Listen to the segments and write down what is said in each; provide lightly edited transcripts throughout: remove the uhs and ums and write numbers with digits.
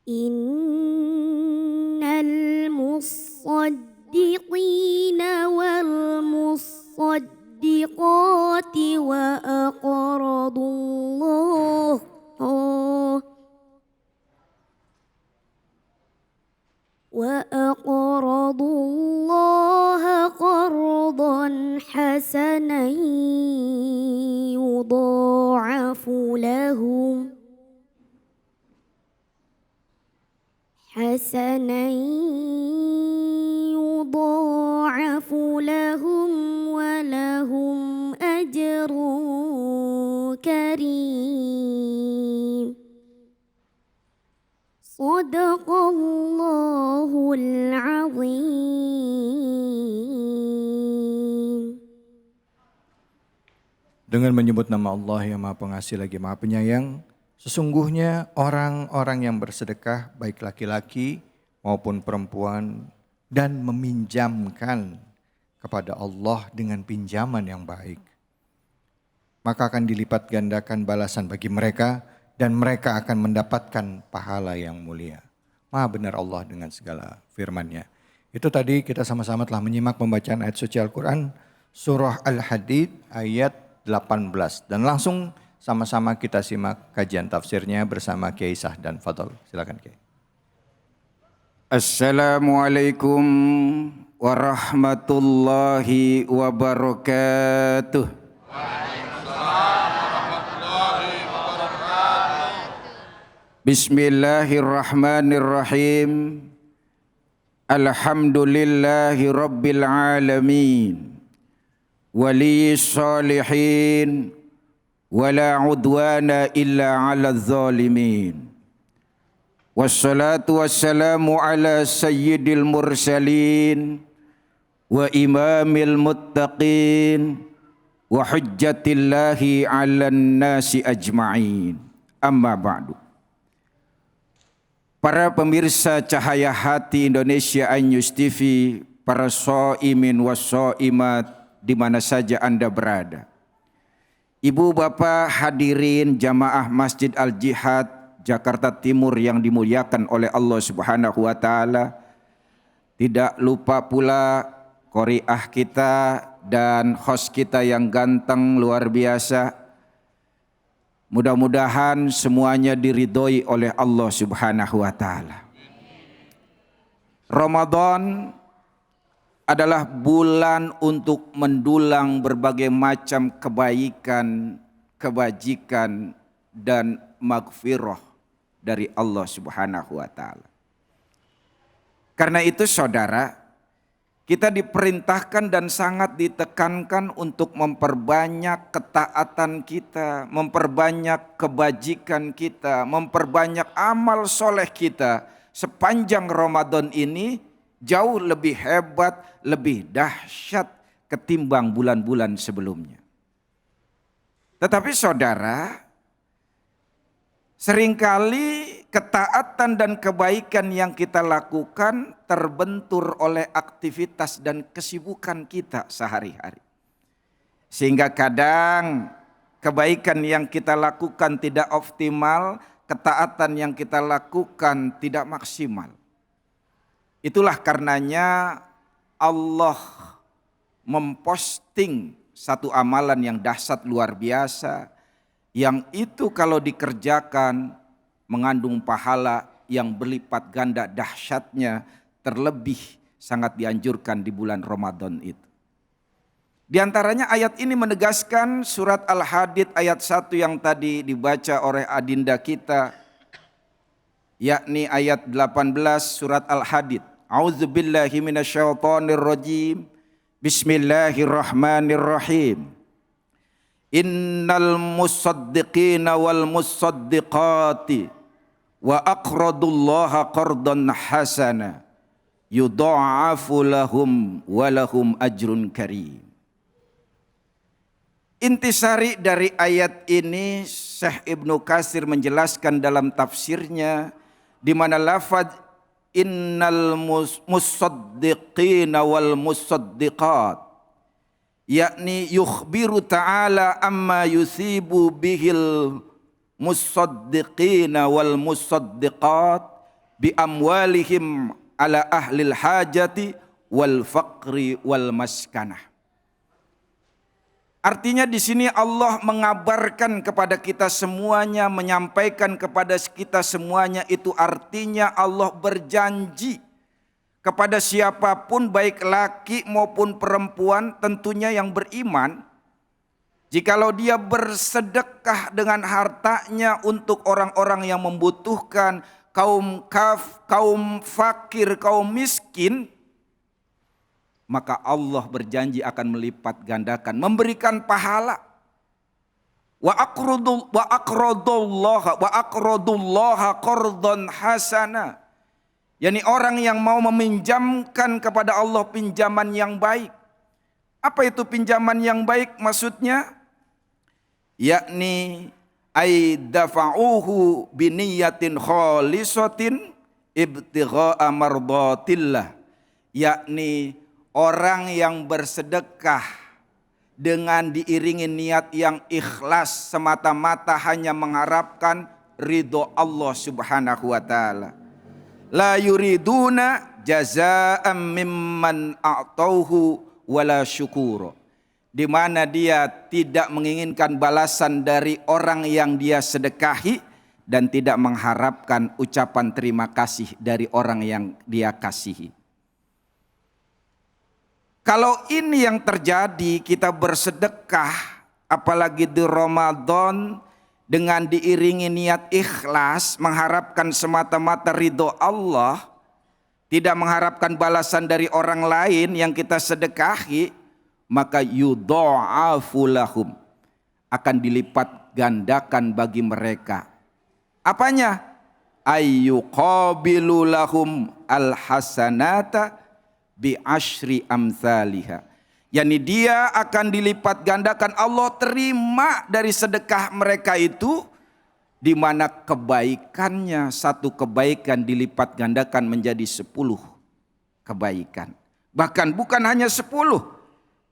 innal musaddiqina wal musaddiqati wa aqradullah qardan hasanan yudha'afu lahum wa lahum ajrun karim. Shadaqallahul azim. Dengan menyebut nama Allah yang Maha Pengasih lagi Maha Penyayang, sesungguhnya orang-orang yang bersedekah baik laki-laki maupun perempuan dan meminjamkan kepada Allah dengan pinjaman yang baik, maka akan dilipat gandakan balasan bagi mereka dan mereka akan mendapatkan pahala yang mulia. Maha benar Allah dengan segala firman-Nya. Itu tadi kita sama-sama telah menyimak pembacaan ayat suci Al-Quran surah Al-Hadid ayat 18. Dan langsung sama-sama kita simak kajian tafsirnya bersama Kiai Sahdan Fadl. Silakan Kiai. Assalamualaikum warahmatullahi wabarakatuh. Bismillahirrahmanirrahim. Alhamdulillahi rabbil alamin. Waliyis salihin. Wala udwana illa ala zalimin. Wassalatu wassalamu ala sayyidil mursalin. Wa imamil muttaqin. Wa hujjatillahi ala nasi ajma'in. Amma ba'du. Para pemirsa Cahaya Hati Indonesia iNews TV, para shaimin wa shaimat di mana saja Anda berada. Ibu bapak hadirin jamaah Masjid Al-Jihad Jakarta Timur yang dimuliakan oleh Allah Subhanahu wa taala. Tidak lupa pula qoriah kita dan host kita yang ganteng luar biasa. Mudah-mudahan semuanya diridhoi oleh Allah Subhanahu wa taala. Ramadan adalah bulan untuk mendulang berbagai macam kebaikan, kebajikan dan maghfirah dari Allah Subhanahu wa taala. Karena itu saudara, kita diperintahkan dan sangat ditekankan untuk memperbanyak ketaatan kita, memperbanyak kebajikan kita, memperbanyak amal soleh kita sepanjang Ramadan ini jauh lebih hebat, lebih dahsyat ketimbang bulan-bulan sebelumnya. Tetapi saudara, seringkali ketaatan dan kebaikan yang kita lakukan terbentur oleh aktivitas dan kesibukan kita sehari-hari. Sehingga kadang kebaikan yang kita lakukan tidak optimal, ketaatan yang kita lakukan tidak maksimal. Itulah karenanya Allah memposting satu amalan yang dahsyat luar biasa, yang itu kalau dikerjakan mengandung pahala yang berlipat ganda dahsyatnya, terlebih sangat dianjurkan di bulan Ramadan itu. Di antaranya ayat ini menegaskan surat Al-Hadid ayat 1 yang tadi dibaca oleh adinda kita, yakni ayat 18 surat Al-Hadid. A'udzubillahi minasyaitonirrajim. Bismillahirrahmanirrahim. Innal musaddiqina wal musaddiqati wa aqradullaha qardan hasana yudha'afu lahum wa lahum ajrun karim. Intisari dari ayat ini Syekh Ibnu Katsir menjelaskan dalam tafsirnya, di mana lafaz innal musaddiqina wal musaddiqat, yakni yukhbiru ta'ala amma yusibu bihil musaddiqina wal musaddiqat bi amwalihim ala ahlil hajati wal faqri wal maskanah. Artinya di sini Allah mengabarkan kepada kita semuanya, menyampaikan kepada kita semuanya, itu artinya Allah berjanji kepada siapapun baik laki maupun perempuan tentunya yang beriman, jikalau dia bersedekah dengan hartanya untuk orang-orang yang membutuhkan, kaum fakir, kaum miskin, maka Allah berjanji akan melipat gandakan, memberikan pahala. Wa aqradullaha qardan hasana. Yani orang yang mau meminjamkan kepada Allah pinjaman yang baik. Apa itu pinjaman yang baik maksudnya? Yakni ay dafa'uhu biniyatin khalisatin ibtigha'a mardatillah. Yakni orang yang bersedekah dengan diiringi niat yang ikhlas semata-mata hanya mengharapkan ridho Allah Subhanahu wa taala. La yuriduna jazaa'an mimman a'tauhu wala syukura. Di mana dia tidak menginginkan balasan dari orang yang dia sedekahi dan tidak mengharapkan ucapan terima kasih dari orang yang dia kasihi. Kalau ini yang terjadi, kita bersedekah apalagi di Ramadan dengan diiringi niat ikhlas, mengharapkan semata-mata ridho Allah, tidak mengharapkan balasan dari orang lain yang kita sedekahi, maka yudha'afu lahum, akan dilipat gandakan bagi mereka. Apanya? Ayyuqabilu lahum alhasanata bi asyri amthaliha. Yani dia akan dilipat gandakan, Allah terima dari sedekah mereka itu, di mana kebaikannya, satu kebaikan dilipat gandakan menjadi 10 kebaikan. Bahkan bukan hanya 10.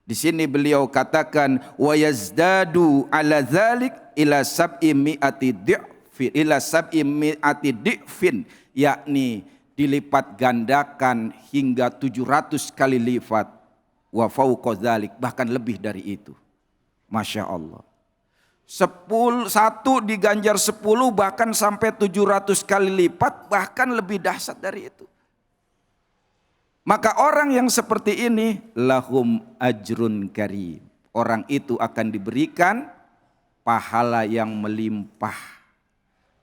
Di sini beliau katakan wa yazdadu ala dzalik ila sab'i mi'ati di'fin, yakni dilipat gandakan hingga 700 kali lipat, wa fauqa dzalik, bahkan lebih dari itu. Masya Allah. 1 diganjar 10 bahkan sampai 700 kali lipat, bahkan lebih dahsyat dari itu. Maka orang yang seperti ini lahum ajrun karim. Orang itu akan diberikan pahala yang melimpah.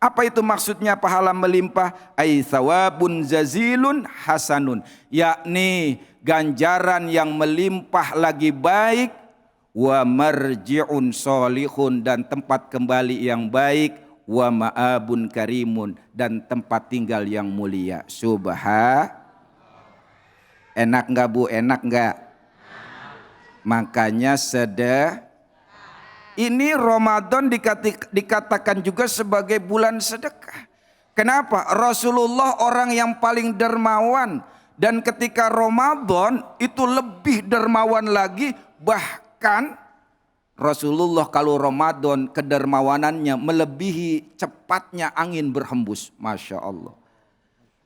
Apa itu maksudnya pahala melimpah? Ai thawabun zazilun hasanun, yakni ganjaran yang melimpah lagi baik, wa marji'un solihun, dan tempat kembali yang baik, wa ma'abun karimun, dan tempat tinggal yang mulia. Enak enggak Bu? Enak enggak? Makanya ini Ramadan dikatakan juga sebagai bulan sedekah. Kenapa? Rasulullah orang yang paling dermawan, dan ketika Ramadan itu lebih dermawan lagi. Bahkan Rasulullah kalau Ramadan kedermawanannya melebihi cepatnya angin berhembus. Masya Allah.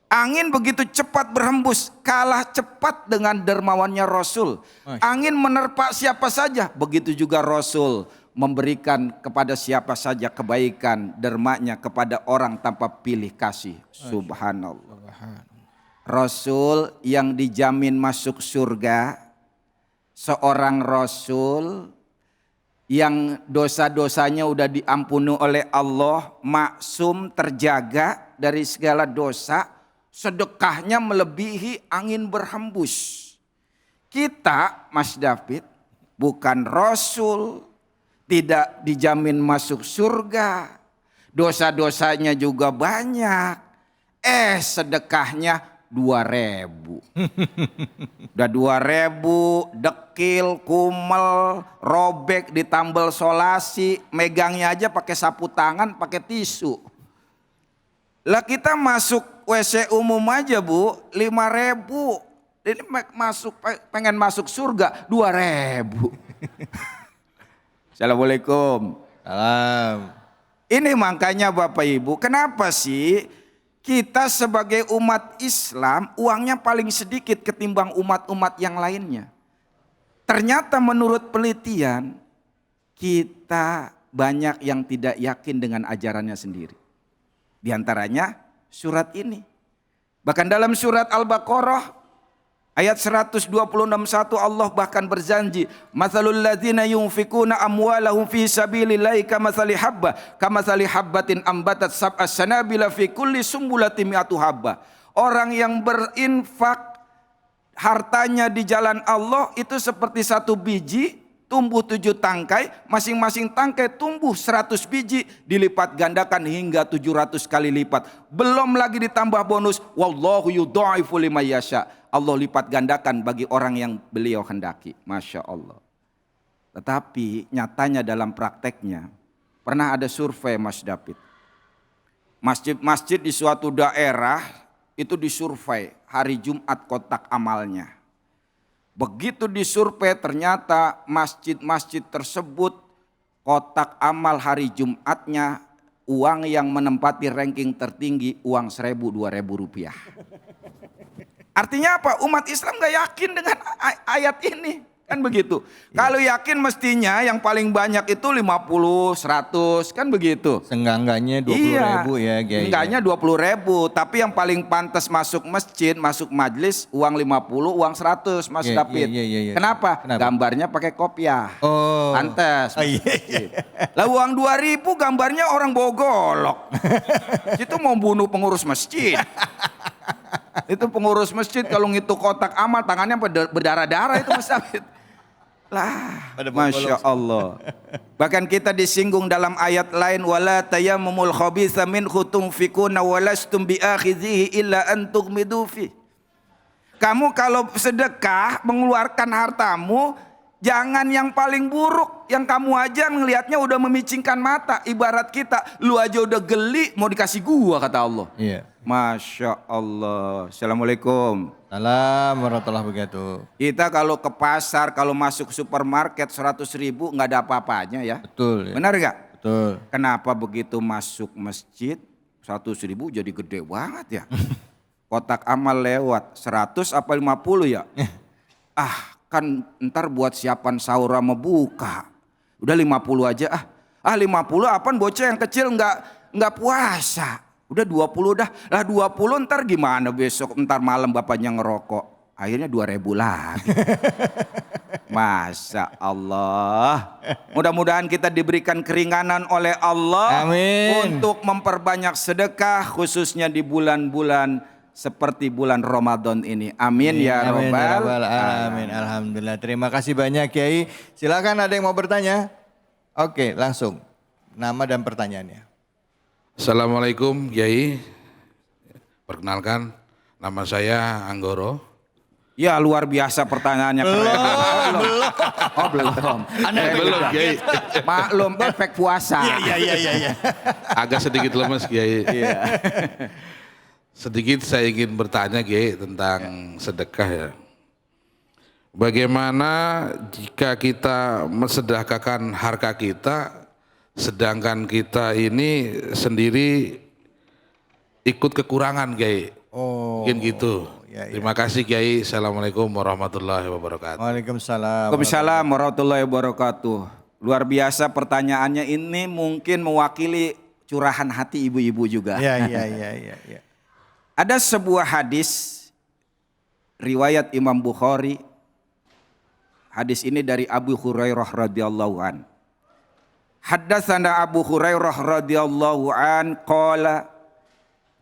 Angin begitu cepat berhembus, kalah cepat dengan dermawannya Rasul. Angin menerpa siapa saja, begitu juga Rasul memberikan kepada siapa saja kebaikan, dermanya kepada orang tanpa pilih kasih. Subhanallah. Rasul yang dijamin masuk surga, seorang Rasul yang dosa-dosanya udah diampuni oleh Allah, maksum, terjaga dari segala dosa, sedekahnya melebihi angin berhembus. Kita, Mas David, bukan Rasul, tidak dijamin masuk surga, dosa-dosanya juga banyak, sedekahnya 2.000. Udah 2.000, dekil, kumel, robek, ditambal solasi, megangnya aja pakai sapu tangan, pakai tisu. Lah kita masuk WC umum aja Bu, 5.000. Ini pengen masuk surga 2.000. Assalamualaikum. Salam. Ini makanya Bapak Ibu, kenapa sih Kita sebagai umat Islam uangnya paling sedikit ketimbang umat-umat yang lainnya. Ternyata menurut penelitian kita banyak yang tidak yakin dengan ajarannya sendiri. Di antaranya surat ini. Bahkan dalam surat Al-Baqarah ayat 126:1 Allah bahkan berjanji, "Matsalul ladzina yunfikuna amwalahum fi sabilillahi kamatsali habbatin ambatat sab'a sanabila fi kulli sumbulatin mi'atu habba." Orang yang berinfak hartanya di jalan Allah itu seperti satu biji tumbuh 7 tangkai, masing-masing tangkai tumbuh 100 biji, dilipat gandakan hingga 700 kali lipat. Belum lagi ditambah bonus, wallahu yudha'ifu liman yasha. Allah lipat gandakan bagi orang yang beliau hendaki. Masya Allah. Tetapi nyatanya dalam prakteknya, pernah ada survei Mas David. Masjid-masjid di suatu daerah itu disurvei hari Jumat kotak amalnya. Begitu disurvei ternyata masjid-masjid tersebut kotak amal hari Jumatnya uang yang menempati ranking tertinggi uang 1.000-2.000 rupiah. Artinya apa? Umat Islam gak yakin dengan ayat ini. Kan begitu. Kalau yakin mestinya yang paling banyak itu 50, 100, kan begitu. Seenggak-enggaknya 20.000 ya. Enggaknya 20.000, tapi yang paling pantas masuk masjid, masuk majlis uang 50, uang 100 Mas David. Kenapa? Gambarnya pakai kopiah. Oh. Pantas. Lah uang 2.000 gambarnya orang bawa golok. Itu mau bunuh pengurus masjid. Itu pengurus masjid kalau ngitung kotak amal tangannya berdarah-darah itu Mas David. Lah, Masya Allah. Bahkan kita disinggung dalam ayat lain, wala tayammumul khabitha minhu tunfikuna walastum bi'akhidhihi illa an tughmidu fi. Kamu kalau sedekah mengeluarkan hartamu, jangan yang paling buruk, yang kamu aja ngelihatnya udah memicingkan mata. Ibarat kita, lu aja udah geli mau dikasih gua kata Allah. Iya. Masya Allah. Assalamualaikum. Salam warahmatullahi wabarakatuh. Kita kalau ke pasar, kalau masuk supermarket 100.000 nggak ada apa-apanya ya. Betul. Ya. Benar nggak? Betul. Kenapa begitu masuk masjid 100.000 jadi gede banget ya? Kotak amal lewat 100 apa 50 ya? Kan ntar buat siapan sahur sama buka. Udah 50 aja ah. 50 apaan bocah yang kecil nggak puasa. Udah 20 dah. Lah 20 ntar gimana besok ntar malam bapaknya ngerokok. Akhirnya 2.000 lagi. Masya Allah. Mudah-mudahan kita diberikan keringanan oleh Allah. Amin. Untuk memperbanyak sedekah khususnya di bulan-bulan seperti bulan Ramadan ini. Amin ya Rabbal Alamin. Alhamdulillah. Terima kasih banyak Kiai. Silakan ada yang mau bertanya? Oke, langsung. Nama dan pertanyaannya. Assalamualaikum Kiai. Perkenalkan, nama saya Anggoro. Ya luar biasa pertanyaannya. Belum. Belum Kiai. Maklum efek puasa. Iya. Agak sedikit lemes Kiai. Iya. Sedikit saya ingin bertanya Kiai tentang sedekah ya. Bagaimana jika kita mensedekahkan harta kita, sedangkan kita ini sendiri ikut kekurangan Kiai. Oh. Mungkin gitu. Ya. Terima kasih Kiai. Assalamualaikum warahmatullahi wabarakatuh. Waalaikumsalam. Waalaikumsalam warahmatullahi wabarakatuh. Luar biasa pertanyaannya ini mungkin mewakili curahan hati ibu-ibu juga. Iya. Ada sebuah hadis riwayat Imam Bukhari. Hadis ini dari Abu Hurairah radhiyallahu an. Haddatsana Abu Hurairah radhiyallahu an qala,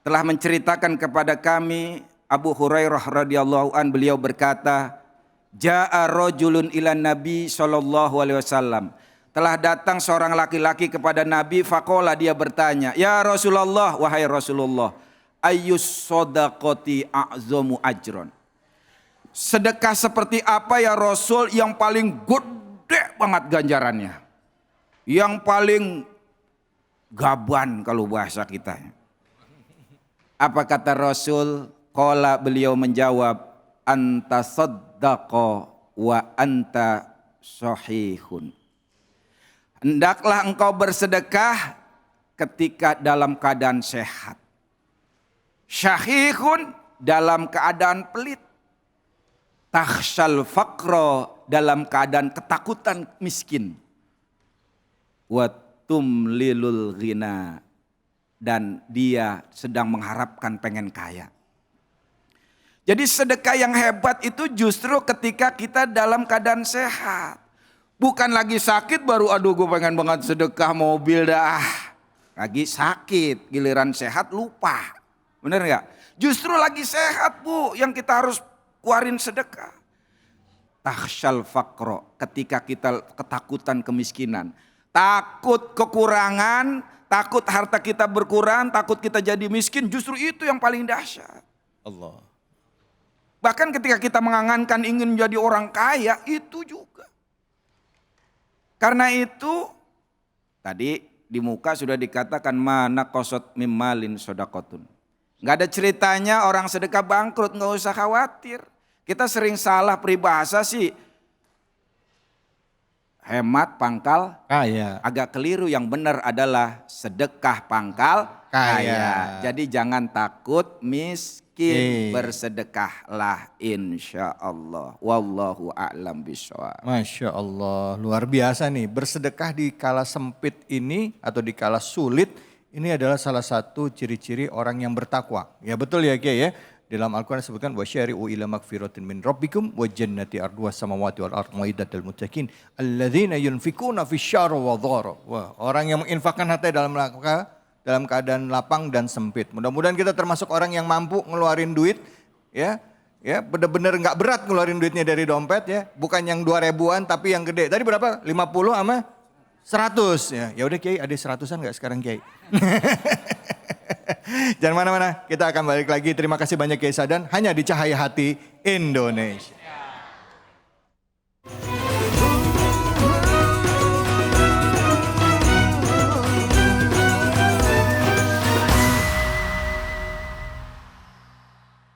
telah menceritakan kepada kami Abu Hurairah radhiyallahu an, beliau berkata, jaa rajulun ilan Nabi sallallahu alaihi wasallam. Telah datang seorang laki-laki kepada Nabi, faqala, dia bertanya, ya Rasulullah, wahai Rasulullah, ayyus shadaqati a'zamu ajron. Sedekah seperti apa ya Rasul yang paling gede banget ganjarannya? Yang paling gaban kalau bahasa kita. Apa kata Rasul? Qala, beliau menjawab, anta saddaqa wa anta sahihun. Hendaklah engkau bersedekah ketika dalam keadaan sehat. Syahihun dalam keadaan pelit. Takhsyal faqra dalam keadaan ketakutan miskin. Wa tumlilul ghina dan dia sedang mengharapkan pengen kaya. Jadi sedekah yang hebat itu justru ketika kita dalam keadaan sehat. Bukan lagi sakit baru aduh gue pengen banget sedekah mobil dah. Lagi sakit, giliran sehat lupa. Bener gak? Justru lagi sehat bu yang kita harus keluarin sedekah. Takhsyal faqro, ketika kita ketakutan kemiskinan. Takut kekurangan, takut harta kita berkurang, takut kita jadi miskin. Justru itu yang paling dahsyat. Allah. Bahkan ketika kita mengangankan ingin menjadi orang kaya, itu juga. Karena itu, tadi di muka sudah dikatakan mana kosot mimalin sodakotun. Gak ada ceritanya orang sedekah bangkrut, gak usah khawatir. Kita sering salah peribahasa sih. Hemat pangkal Kaya. agak keliru, yang benar adalah sedekah pangkal kaya. Jadi jangan takut miskin, bersedekahlah insya Allah. Wallahu a'lam bishawab. Masya Allah, luar biasa nih. Bersedekah di kala sempit ini atau di kala sulit, ini adalah salah satu ciri-ciri orang yang bertakwa. Ya betul ya Kiai ya. Dalam Al-Quran disebutkan wasyari'u ila magfiratin min rabbikum wa jannati arduha samawati wal ardh muiddatal muttaqin alladzina yunfikuna fisyarri wa dhara. Wah, orang yang menginfakkan harta dalam keadaan lapang dan sempit. Mudah-mudahan kita termasuk orang yang mampu ngeluarin duit ya. Ya, benar-benar enggak berat ngeluarin duitnya dari dompet ya. Bukan yang 2.000-an tapi yang gede. Tadi berapa? 50 sama 100 ya. Ya udah Kiai, ada 100-an enggak sekarang Kiai? Jangan mana-mana, kita akan balik lagi. Terima kasih banyak Kiai Sadan, hanya di Cahaya Hati Indonesia.